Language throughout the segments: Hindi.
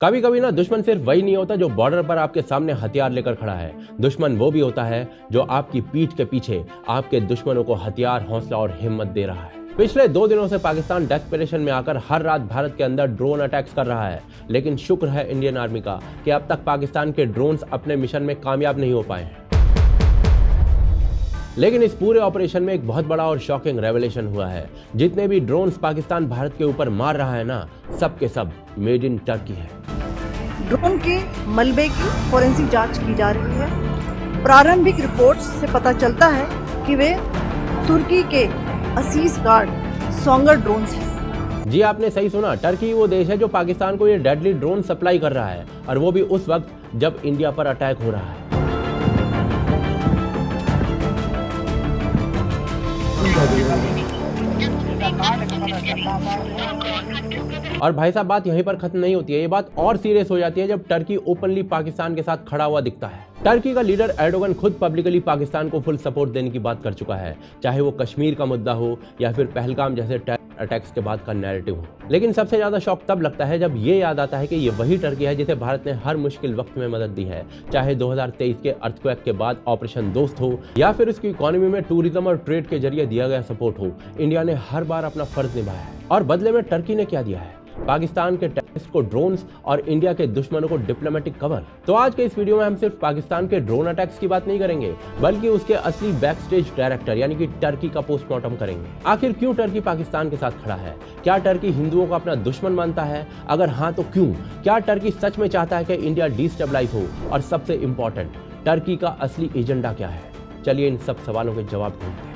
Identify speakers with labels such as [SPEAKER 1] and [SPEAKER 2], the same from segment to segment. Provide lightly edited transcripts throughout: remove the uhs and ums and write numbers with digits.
[SPEAKER 1] कभी कभी ना दुश्मन सिर्फ वही नहीं होता जो बॉर्डर पर आपके सामने हथियार लेकर खड़ा है। दुश्मन वो भी होता है जो आपकी पीठ के पीछे आपके दुश्मनों को हथियार, हौसला और हिम्मत दे रहा है। पिछले 2 दिनों से पाकिस्तान डेस्परेशन में आकर हर रात भारत के अंदर ड्रोन अटैक्स कर रहा है, लेकिन शुक्र है इंडियन आर्मी का कि अब तक पाकिस्तान के ड्रोन्स अपने मिशन में कामयाब नहीं हो पाए हैं। लेकिन इस पूरे ऑपरेशन में एक बहुत बड़ा और शॉकिंग रेवलेशन हुआ है। जितने भी ड्रोन्स पाकिस्तान भारत के ऊपर मार रहा है ना, सब के सब मेड इन टर्की है।
[SPEAKER 2] ड्रोन के मलबे की फोरेंसिक जांच की जा रही है। प्रारंभिक रिपोर्ट्स से पता चलता है कि वे तुर्की के असीस गार्ड सोंगर ड्रोन्स हैं।
[SPEAKER 1] जी आपने सही सुना, टर्की वो देश है जो पाकिस्तान को ये डेडली ड्रोन सप्लाई कर रहा है, और वो भी उस वक्त जब इंडिया पर अटैक हो रहा है। और भाई साहब, बात यहीं पर खत्म नहीं होती है। ये बात और सीरियस हो जाती है जब टर्की ओपनली पाकिस्तान के साथ खड़ा हुआ दिखता है। टर्की का लीडर एर्डोगन खुद पब्लिकली पाकिस्तान को फुल सपोर्ट देने की बात कर चुका है, चाहे वो कश्मीर का मुद्दा हो या फिर पहलगाम जैसे टेरर अटैक्स के बाद का नैरेटिव हो। लेकिन सबसे ज्यादा शौक तब लगता है जब ये याद आता है कि ये वही टर्की है जिसे भारत ने हर मुश्किल वक्त में मदद दी है, चाहे 2023 के अर्थक्वेक के बाद ऑपरेशन दोस्त हो या फिर उसकी इकोनॉमी में टूरिज्म और ट्रेड के जरिए दिया गया सपोर्ट हो। इंडिया ने हर बार अपना फर्ज निभाया है। और बदले में टर्की ने क्या दिया है? पाकिस्तान के टेररिस्ट को ड्रोन्स और इंडिया के दुश्मनों को डिप्लोमेटिक कवर। तो आज के इस वीडियो में हम सिर्फ पाकिस्तान के ड्रोन अटैक्स की बात नहीं करेंगे, बल्कि उसके असली बैक स्टेज डायरेक्टर यानी कि टर्की का पोस्टमार्टम करेंगे। आखिर क्यों टर्की पाकिस्तान के साथ खड़ा है? क्या टर्की हिंदुओं को अपना दुश्मन मानता है? अगर हाँ तो क्यों? क्या टर्की सच में चाहता है कि इंडिया डिस्टेबलाइज हो? और सबसे इंपॉर्टेंट, टर्की का असली एजेंडा क्या है? चलिए इन सब सवालों के जवाब ढूंढते हैं।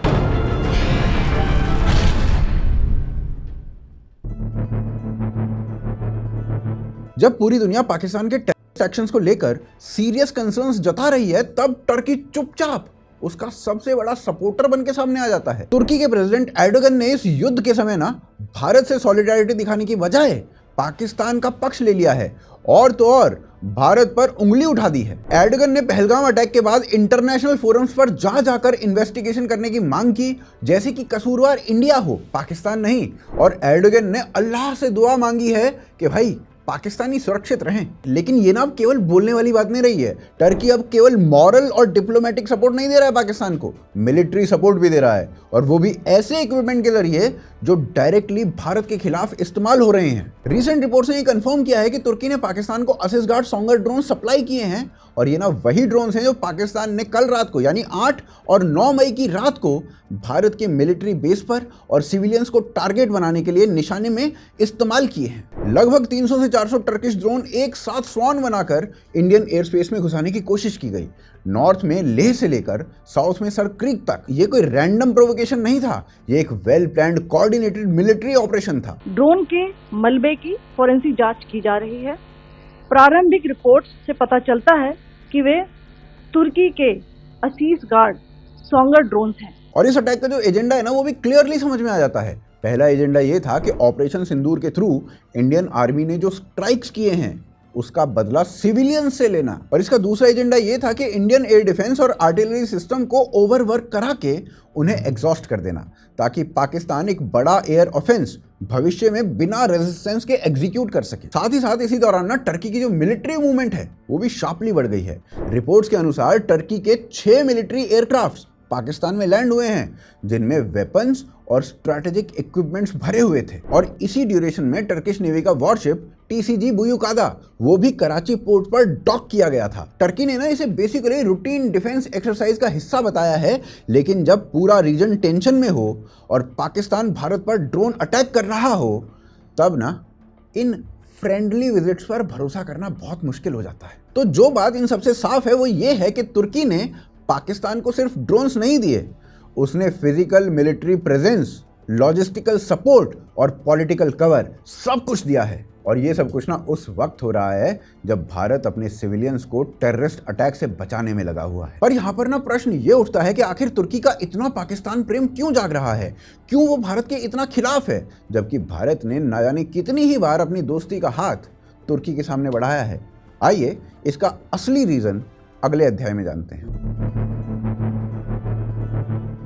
[SPEAKER 3] जब पूरी दुनिया पाकिस्तान के टेररिस्ट एक्शंस को लेकर सीरियस कंसर्न्स जता रही है, तब टर्की चुपचाप उसका सबसे बड़ा सपोर्टर बन के सामने आ जाता है। तुर्की के प्रेसिडेंट एर्डोगन ने इस युद्ध के समय ना भारत से सॉलिडारिटी दिखाने की बजाय पाकिस्तान का पक्ष ले लिया है, और तो और भारत पर उंगली उठा दी है। एर्डोगन ने पहलगाम अटैक के बाद इंटरनेशनल फोरम्स पर जा जाकर इन्वेस्टिगेशन करने की मांग की, जैसे कि कसूरवार इंडिया हो, पाकिस्तान नहीं। और एर्डोगन ने अल्लाह से दुआ मांगी है कि भाई पाकिस्तानी सुरक्षित रहें। लेकिन ये ना अब केवल बोलने वाली बात नहीं रही है। टर्की अब केवल मॉरल और डिप्लोमेटिक सपोर्ट नहीं दे रहा है पाकिस्तान को, मिलिट्री सपोर्ट भी दे रहा है, और वो भी ऐसे इक्विपमेंट के जरिए जो डायरेक्टली भारत के खिलाफ इस्तेमाल हो रहे हैं। रीसेंट रिपोर्ट्स ने ये कंफर्म किया है कि तुर्की ने पाकिस्तान को असीस गार्ड सोंगर ड्रोन सप्लाई किए हैं, और ये ना वही ड्रोन्स हैं जो पाकिस्तान ने कल रात को यानी 8 और 9 मई की रात को भारत के मिलिट्री बेस पर और सिविलियंस को टारगेट बनाने के लिए निशाने में इस्तेमाल किए हैं। लगभग 300 से 400 टर्किश ड्रोन एक साथ स्वान बनाकर इंडियन एयर स्पेस में घुसाने की कोशिश की गई। नॉर्थ में लेह से लेकर साउथ में सर क्रीक तक। ये कोई रैंडम प्रोवोकेशन नहीं था, ये एक well planned coordinated military operation था।
[SPEAKER 2] ड्रोन के मलबे की फोरेंसिक जांच की जा रही है। प्रारंभिक रिपोर्ट्स से पता चलता है कि वे तुर्की के असीस गार्ड सोंगर ड्रोन्स हैं।
[SPEAKER 3] और इस अटैक का जो एजेंडा है ना, वो भी क्लियरली समझ में आ जाता है। पहला एजेंडा ये था कि ऑपरेशन सिंदूर के थ्रू इंडियन आर्मी ने जो स्ट्राइक्स किए हैं उसका बदला सिविलियंस से लेना। और इसका दूसरा एजेंडा ये था कि इंडियन एयर डिफेंस और आर्टिलरी सिस्टम को ओवरवर्क करा के उन्हें एग्जॉस्ट कर देना, ताकि पाकिस्तान एक बड़ा एयर ऑफेंस भविष्य में बिना रेजिस्टेंस के एग्जीक्यूट कर सके। साथ ही साथ इसी दौरान ना टर्की की जो मिलिट्री मूवमेंट है वो भी शार्पली बढ़ गई है। रिपोर्ट्स के अनुसार टर्की के 6 मिलिट्री एयरक्राफ्ट पाकिस्तान में लैंड हुए हैं, जिनमें वेपन्स और स्ट्रैटेजिक इक्विपमेंट्स भरे हुए थे। और इसी ड्यूरेशन में टर्किश नेवी का वॉरशिप टीसीजी बुयुकादा वो भी कराची पोर्ट पर डॉक किया गया था। टर्की ने ना इसे बेसिकली रूटीन डिफेंस एक्सरसाइज का हिस्सा बताया है, लेकिन जब पूरा रीजन टेंशन में हो और पाकिस्तान भारत पर ड्रोन अटैक कर रहा हो, तब ना इन फ्रेंडली विजिट्स पर भरोसा करना बहुत मुश्किल हो जाता है। तो जो बात इन सबसे साफ है वो ये है कि तुर्की ने पाकिस्तान को सिर्फ ड्रोन्स नहीं दिए, उसने physical military presence, logistical support और पॉलिटिकल कवर सब कुछ दिया है। और ये सब कुछ ना उस वक्त हो रहा है जब भारत अपने सिविलियंस को टेररिस्ट अटैक से बचाने में लगा हुआ है। पर यहाँ पर ना प्रश्न ये उठता है कि आखिर तुर्की का इतना पाकिस्तान प्रेम क्यों जाग रहा है? क्यों वो भारत के इतना खिलाफ है, जबकि भारत ने ना जाने कितनी ही बार अपनी दोस्ती का हाथ तुर्की के सामने बढ़ाया है? आइए इसका असली रीजन अगले अध्याय में जानते हैं।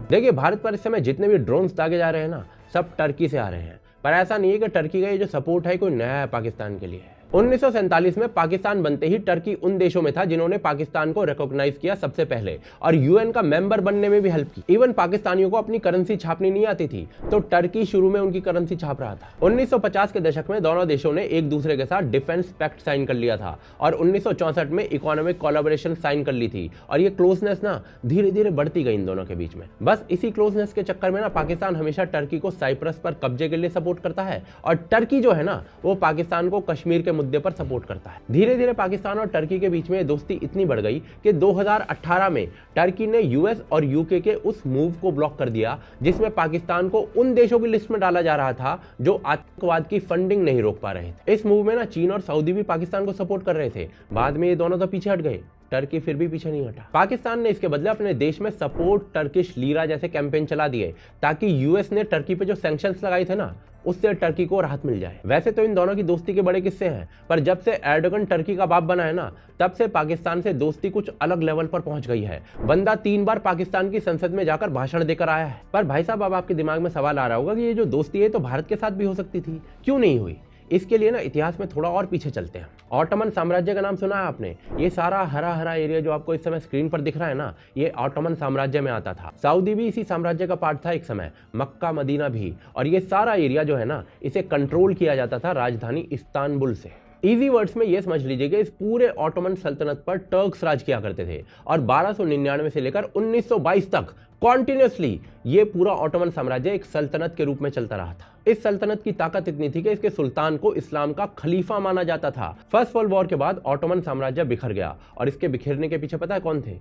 [SPEAKER 1] देखिए, भारत पर इस समय जितने भी ड्रोन्स दागे जा रहे हैं ना, सब टर्की से आ रहे हैं। पर ऐसा नहीं है कि टर्की का ये जो सपोर्ट है कोई नया है पाकिस्तान के लिए। 1947 में पाकिस्तान बनते ही टर्की उन देशों में था जिन्होंने पाकिस्तान को रिकॉग्नाइज किया सबसे पहले और यूएन का मेंबर बनने में भी हेल्प की। इवन पाकिस्तानियों को अपनी करेंसी छापनी नहीं आती थी, तो टर्की शुरू में उनकी करेंसी छाप रहा था। 1950 के दशक में दोनों देशों ने एक दूसरे के साथ डिफेंस पैक्ट साइन कर लिया था और 1964 में इकोनॉमिक कोलैबोरेशन साइन कर ली थी और ये क्लोजनेस ना धीरे धीरे बढ़ती गई इन दोनों के बीच में। बस इसी क्लोजनेस के चक्कर में ना पाकिस्तान हमेशा टर्की को साइप्रस पर कब्जे के लिए सपोर्ट करता है और टर्की जो है ना वो पाकिस्तान को कश्मीर के मुद्दे पर सपोर्ट करता है। धीरे धीरे पाकिस्तान और टर्की के बीच में दोस्ती इतनी बढ़ गई कि 2018 में टर्की ने यूएस और यूके के उस मूव को ब्लॉक कर दिया जिसमें पाकिस्तान को उन देशों की लिस्ट में डाला जा रहा था जो आतंकवाद की फंडिंग नहीं रोक पा रहे थे। इस मूव में ना चीन और सऊदी भी पाकिस्तान को सपोर्ट कर रहे थे। बाद में ये दोनों तो पीछे हट गए, टर्की फिर भी पीछे नहीं हटा। पाकिस्तान ने इसके बदले अपने देश में सपोर्ट टर्किश लीरा जैसे कैंपेन चला दिए ताकि यूएस ने टर्की पे जो सैंक्शंस लगाए थे ना उससे टर्की को राहत मिल जाए। वैसे तो इन दोनों की दोस्ती के बड़े किस्से हैं, पर जब से एर्डोगन टर्की का बाप बना है ना तब से पाकिस्तान से दोस्ती कुछ अलग लेवल पर पहुंच गई है। बंदा 3 बार पाकिस्तान की संसद में जाकर भाषण देकर आया है। पर भाई साहब अब आपके दिमाग में सवाल आ रहा होगा कि ये जो दोस्ती है तो भारत के साथ भी हो सकती थी, क्यों नहीं हुई? इसके लिए ना इतिहास में थोड़ा और पीछे चलते हैं। ऑटोमन साम्राज्य का नाम सुना है आपने? ये सारा हरा हरा एरिया जो आपको इस समय स्क्रीन पर दिख रहा है ना, ये ऑटोमन साम्राज्य में आता था। सऊदी भी इसी साम्राज्य का पार्ट था एक समय, मक्का मदीना भी, और ये सारा एरिया जो है ना इसे कंट्रोल किया जाता था राजधानी इस्तांबुल से। इजी वर्ड्स में ये समझ लीजिए कि इस पूरे ऑटोमन सल्तनत पर टर्क्स राज किया करते थे और 1299 से लेकर 1922 तक कॉन्टिन्यूसली ये पूरा ऑटोमन साम्राज्य एक सल्तनत के रूप में चलता रहा था। इस सल्तनत की ताकत इतनी थी कि इसके सुल्तान को इस्लाम का खलीफा माना जाता था। फर्स्ट वर्ल्ड वॉर के बाद ऑटोमन साम्राज्य बिखर गया और इसके बिखरने के पीछे पता है कौन थे?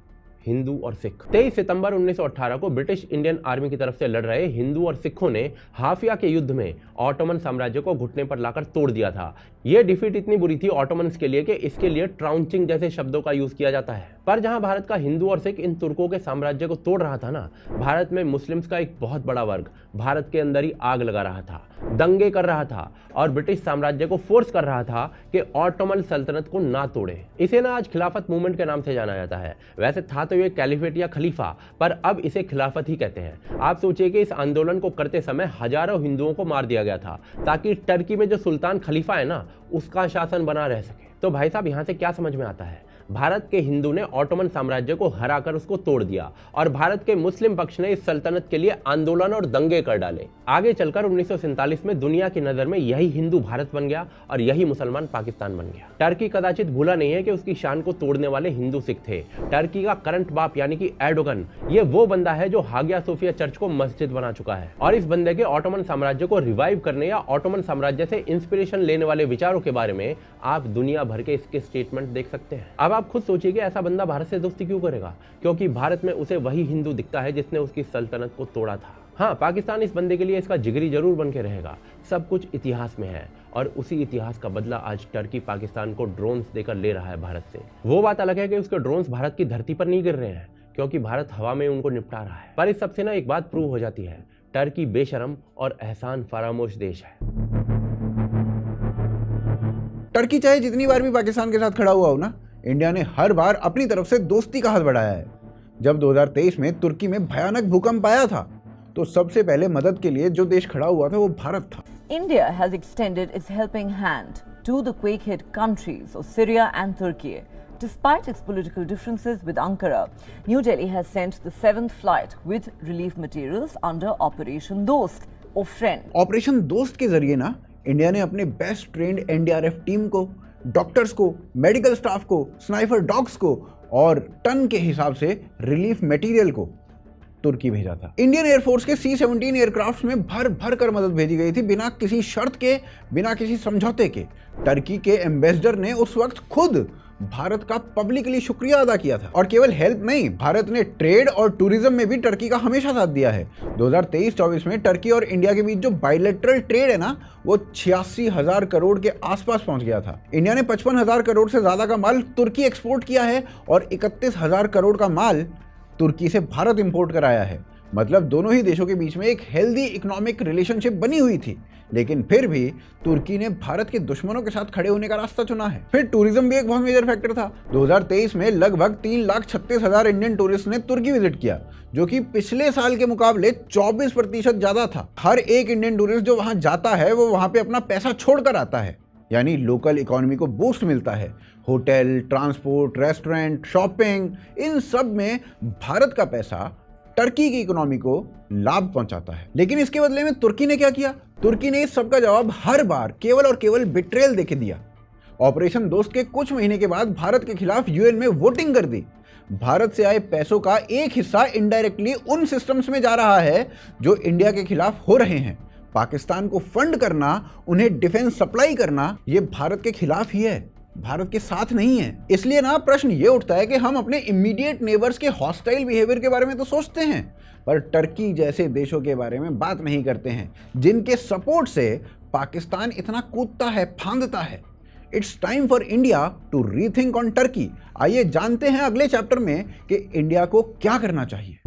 [SPEAKER 1] हिंदू और सिख। 23 सितंबर 1918 को ब्रिटिश इंडियन आर्मी की तरफ से लड़ रहे हिंदू और सिखों ने हाफिया के युद्ध में ऑटोमन साम्राज्य को घुटने पर लाकर तोड़ दिया था। यह डिफीट इतनी बुरी थी ऑटोमन्स के लिए कि इसके लिए ट्राउंचिंग जैसे शब्दों का यूज किया जाता है। पर जहां भारत का हिंदू और सिख इन तुर्कों के साम्राज्य को तोड़ रहा था ना, भारत में मुस्लिम्स का एक बहुत बड़ा वर्ग भारत के अंदर ही आग लगा रहा था, दंगे कर रहा था और ब्रिटिश साम्राज्य को फोर्स कर रहा था कि ऑटोमन सल्तनत को ना तोड़े। इसे ना आज खिलाफत मूवमेंट के नाम से जाना जाता है। वैसे था तो ये कैलिफेट या खलीफा, पर अब इसे खिलाफत ही कहते हैं। आप सोचिए कि इस आंदोलन को करते समय हजारों हिंदुओं को मार दिया गया था ताकि टर्की में जो सुल्तान खलीफा है ना उसका शासन बना रह सके। तो भाई साहब यहाँ से क्या समझ में आता है? भारत के हिंदू ने ऑटोमन साम्राज्य को हराकर उसको तोड़ दिया और भारत के मुस्लिम पक्ष ने इस सल्तनत के लिए आंदोलन और दंगे कर डाले। आगे चलकर 1947 में दुनिया की नजर में यही हिंदू भारत बन गया और यही मुसलमान पाकिस्तान बन गया। टर्की कदाचित भूला नहीं है कि उसकी शान को तोड़ने वाले हिंदू सिख थे। टर्की का करंट बाप यानी कि एर्डोगन, ये वो बंदा है जो हागिया सोफिया चर्च को मस्जिद बना चुका है और इस बंदे के ऑटोमन साम्राज्य को रिवाइव करने या ऑटोमन साम्राज्य से इंस्पिरेशन लेने वाले विचारों के बारे में आप दुनिया भर के इसके स्टेटमेंट देख सकते हैं। अब आप खुद सोचिए कि ऐसा बंदा भारत से दोस्ती क्यों करेगा? क्योंकि भारत में उसे वही हिंदू दिखता है जिसने उसकी सल्तनत को तोड़ा था। हाँ, पाकिस्तान इस बंदे के लिए इसका जिगरी जरूर बन के रहेगा। सब कुछ इतिहास में है और उसी इतिहास का बदला आज टर्की पाकिस्तान को ड्रोन्स देकर ले रहा है भारत से। वो बात अलग है कि उसके ड्रोन्स भारत की धरती पर नहीं गिर रहे हैं क्योंकि भारत हवा में उनको निपटा रहा है। पर इस सबसे ना एक बात प्रूव हो जाती है, टर्की बेशरम और एहसान फरामोश देश है।
[SPEAKER 3] टर्की चाहे जितनी बार भी पाकिस्तान के साथ खड़ा हुआ हो ना, इंडिया ने हर बार अपनी तरफ से दोस्ती का हाथ बढ़ाया है। जब 2023 में तुर्की में भयानक भूकंप आया था तो सबसे पहले मदद के लिए जो देश खड़ा हुआ था वो भारत था।
[SPEAKER 4] India has extended its helping hand to the quake-hit countries of Syria and Turkey. Despite its political differences with Ankara, New Delhi has sent the 7th flight with relief materials under Operation Dost or Friend.
[SPEAKER 3] Operation दोस्त के जरिए ना इंडिया ने अपने बेस्ट ट्रेंड एनडीआरएफ टीम को, डॉक्टर्स को, मेडिकल स्टाफ को, स्नाइपर डॉग्स को और टन के हिसाब से रिलीफ मटेरियल को तुर्की भेजा था। इंडियन एयरफोर्स के C-17 एयरक्राफ्ट में भर भर कर मदद भेजी गई थी, बिना किसी शर्त के, बिना किसी समझौते के। टर्की के एम्बेसडर ने उस वक्त खुद भारत का पब्लिकली शुक्रिया अदा किया था। और केवल हेल्प नहीं, भारत ने ट्रेड और टूरिज्म में भी टर्की का हमेशा साथ दिया है। 2023-24 में टर्की और इंडिया के बीच जो बायलैटरल ट्रेड है ना, वो 86,000 करोड़ के आसपास पहुंच गया था। इंडिया ने 55,000 करोड़ से ज्यादा का माल तुर्की एक्सपोर्ट किया है और 31,000 करोड़ का माल तुर्की से भारत इंपोर्ट कराया है। मतलब दोनों ही देशों के बीच में एक हेल्दी इकोनॉमिक रिलेशनशिप बनी हुई थी, लेकिन फिर भी तुर्की ने भारत के दुश्मनों के साथ खड़े होने का रास्ता चुना है। फिर टूरिज्म भी एक बहुत मेजर फैक्टर था। 2023 में लगभग 3,36,000 इंडियन टूरिस्ट ने तुर्की विजिट किया, जो कि पिछले साल के मुकाबले 24% ज्यादा था। हर एक इंडियन टूरिस्ट जो वहां जाता है वो वहां पे अपना पैसा छोड़कर आता है। यानी लोकल इकोनॉमी को बूस्ट मिलता है। होटल, ट्रांसपोर्ट, रेस्टोरेंट, शॉपिंग, इन सब में भारत का पैसा टर्की की इकोनॉमी को लाभ पहुंचाता है। लेकिन इसके बदले में तुर्की ने क्या किया? तुर्की ने इस सब का जवाब हर बार केवल और केवल बिट्रेल देके दिया। ऑपरेशन दोस्त के कुछ महीने के बाद भारत के खिलाफ यूएन में वोटिंग कर दी। भारत से आए पैसों का एक हिस्सा इनडायरेक्टली उन सिस्टम्स में जा रहा है जो इंडिया के खिलाफ हो रहे हैं। पाकिस्तान को फंड करना, उन्हें डिफेंस सप्लाई करना, ये भारत के खिलाफ ही है, भारत के साथ नहीं है। इसलिए ना प्रश्न ये उठता है कि हम अपने इमीडिएट नेबर्स के हॉस्टाइल बिहेवियर के बारे में तो सोचते हैं, पर टर्की जैसे देशों के बारे में बात नहीं करते हैं, जिनके सपोर्ट से पाकिस्तान इतना कूदता है, फांदता है। It's time for India to rethink on Turkey. आइए जानते हैं अगले चैप्टर में कि इंडिया को क्या करना चाहिए।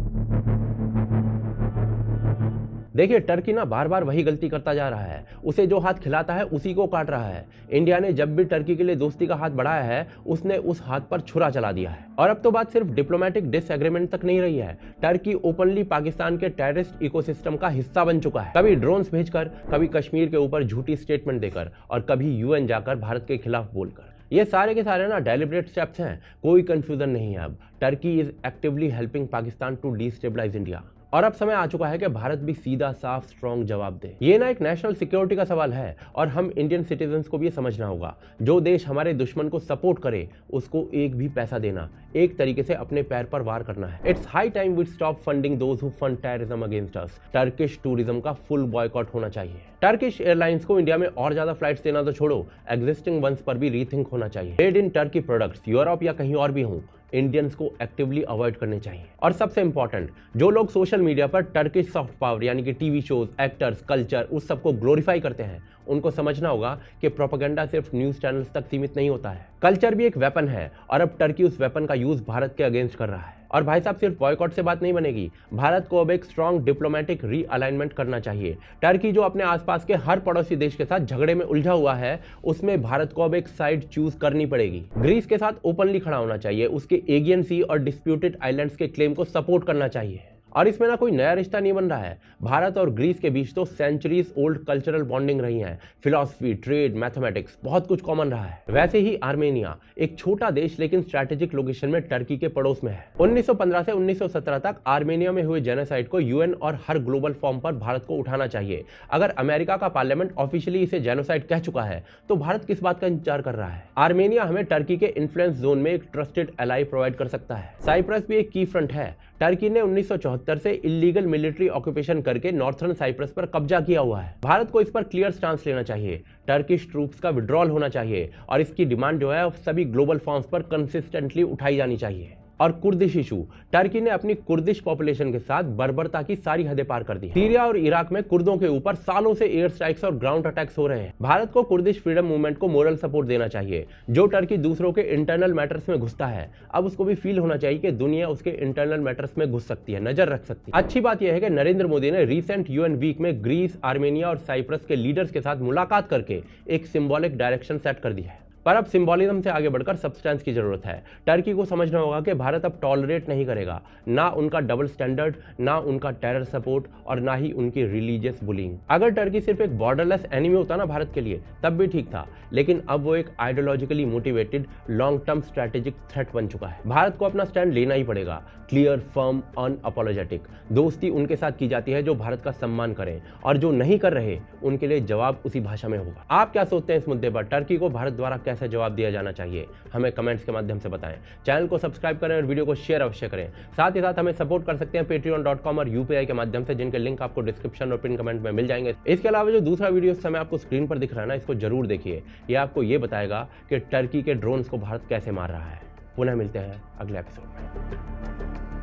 [SPEAKER 1] देखिए, टर्की ना बार बार वही गलती करता जा रहा है। उसे जो हाथ खिलाता है उसी को काट रहा है। इंडिया ने जब भी टर्की के लिए दोस्ती का हाथ बढ़ाया है, उसने उस हाथ पर छुरा चला दिया है। और अब तो बात सिर्फ डिप्लोमेटिक डिसएग्रीमेंट तक नहीं रही है। टर्की ओपनली पाकिस्तान के टेररिस्ट इकोसिस्टम का हिस्सा बन चुका है, कभी ड्रोन्स भेजकर, कभी कश्मीर के ऊपर झूठी स्टेटमेंट देकर, और कभी यूएन जाकर भारत के खिलाफ बोलकर। ये सारे के सारे ना डेलिब्रेट स्टेप्स हैं, कोई कंफ्यूजन नहीं है। अब Turkey is actively helping Pakistan to destabilise India. और अब समय आ चुका है कि भारत भी सीधा, साफ, स्ट्रॉन्ग जवाब दे। ये ना एक नेशनल सिक्योरिटी का सवाल है और हम इंडियन सिटीजन्स को भी ये समझना होगा। जो देश हमारे दुश्मन को सपोर्ट करे उसको एक भी पैसा देना एक तरीके से अपने पैर पर वार करना है। It's high time we stop funding those who fund terrorism against us. Turkish tourism का फुल बॉयकॉट होना चाहिए। टर्किश एयरलाइंस को इंडिया में और ज्यादा फ्लाइट्स देना तो छोड़ो, एग्जिस्टिंग वंस पर भी रीथिंक होना चाहिए। Made in Turkey products Europe या कहीं और भी हों, इंडियंस को एक्टिवली अवॉइड करने चाहिए। और सबसे इंपॉर्टेंट, जो लोग सोशल मीडिया पर टर्किश सॉफ्ट पावर यानी कि टीवी शोज, एक्टर्स, कल्चर, उस सबको ग्लोरीफाई करते हैं, उनको समझना होगा कि प्रोपेगेंडा सिर्फ न्यूज चैनल्स तक सीमित नहीं होता है। कल्चर भी एक वेपन है और अब टर्की उस वेपन का यूज भारत के अगेंस्ट कर रहा है। और भाई साहब, सिर्फ बॉयकॉट से बात नहीं बनेगी। भारत को अब एक स्ट्रॉन्ग डिप्लोमेटिक रीअलाइनमेंट करना चाहिए। टर्की जो अपने आसपास के हर पड़ोसी देश के साथ झगड़े में उलझा हुआ है, उसमें भारत को अब एक साइड चूज करनी पड़ेगी। ग्रीस के साथ ओपनली खड़ा होना चाहिए, उसके एगियन सी और डिस्प्यूटेड आइलैंड्स के क्लेम को सपोर्ट करना चाहिए। और इसमें ना कोई नया रिश्ता नहीं बन रहा है। भारत और ग्रीस के बीच तो सेंचुरीज ओल्ड कल्चरल बॉन्डिंग रही है। फिलॉसफी, ट्रेड, मैथमेटिक्स, बहुत कुछ कॉमन रहा है। वैसे ही आर्मेनिया एक छोटा देश लेकिन स्ट्रैटेजिक लोकेशन में टर्की के पड़ोस में है। 1915 से 1917 तक आर्मेनिया में हुए जेनोसाइड को यूएन और हर ग्लोबल फॉर्म पर भारत को उठाना चाहिए। अगर अमेरिका का पार्लियामेंट ऑफिशियली इसे जेनोसाइड कह चुका है तो भारत किस बात का इंतजार कर रहा है? आर्मेनिया हमें टर्की के इन्फ्लुएंस जोन में एक ट्रस्टेड एलाई प्रोवाइड कर सकता है। साइप्रस भी एक की फ्रंट है। टर्की ने 1974 से इलीगल मिलिट्री ऑक्यूपेशन करके नॉर्थर्न साइप्रस पर कब्जा किया हुआ है। भारत को इस पर क्लियर स्टांस लेना चाहिए। टर्किश ट्रूप्स का विड्रॉल होना चाहिए और इसकी डिमांड जो है सभी ग्लोबल फॉर्म्स पर कंसिस्टेंटली उठाई जानी चाहिए। और कुर्दिश इशू, टर्की ने अपनी कुर्दिश पॉपुलेशन के साथ बर्बरता की सारी हदें पार कर दी। सीरिया और इराक में कुर्दों के ऊपर सालों से एयर स्ट्राइक्स और ग्राउंड अटैक्स हो रहे हैं। भारत को कुर्दिश फ्रीडम मूवमेंट को मोरल सपोर्ट देना चाहिए। जो टर्की दूसरों के इंटरनल मैटर्स में घुसता है, अब उसको भी फील होना चाहिए कि दुनिया उसके इंटरनल मैटर्स में घुस सकती है, नजर रख सकती है। अच्छी बात यह है कि नरेंद्र मोदी ने रिसेंट यूएन वीक में ग्रीस, आर्मेनिया और साइप्रस के लीडर्स के साथ मुलाकात करके एक सिंबॉलिक डायरेक्शन सेट कर दी है। पर अब सिंबॉलिज्म से आगे बढ़कर सब्सटेंस की जरूरत है। टर्की को समझना होगा कि भारत अब टॉलरेट नहीं करेगा, ना उनका डबल स्टैंडर्ड, ना उनका टेरर सपोर्ट और ना ही उनकी रिलीजियस बुलिंग। अगर टर्की सिर्फ एक बॉर्डरलेस एनिमी होता ना भारत के लिए, तब भी ठीक था, लेकिन अब वो एक ideologically motivated long term strategic threat बन चुका है। भारत को अपना स्टैंड लेना ही पड़ेगा, क्लियर, फर्म, अनअपोलोजेटिक। दोस्ती उनके साथ की जाती है जो भारत का सम्मान करें, और जो नहीं कर रहे उनके लिए जवाब उसी भाषा में होगा। आप क्या सोचते हैं इस मुद्दे पर? टर्की को भारत द्वारा कैसे जवाब दिया जाना चाहिए? हमें कमेंट्स के माध्यम से बताएं। चैनल को सब्सक्राइब करें और वीडियो को शेयर अवश्य करें। साथ ही साथ हमें सपोर्ट कर सकते हैं patreon.com और UPI के माध्यम से, जिनके लिंक आपको डिस्क्रिप्शन और पिन कमेंट में मिल जाएंगे। इसके अलावा जो दूसरा वीडियो इस समय आपको स्क्रीन पर दिख रहा है ना, इसको जरूर देखिए। यह आपको ये बताएगा कि टर्की के ड्रोन्स को भारत कैसे मार रहा है। पुनः मिलते हैं अगले एपिसोड में।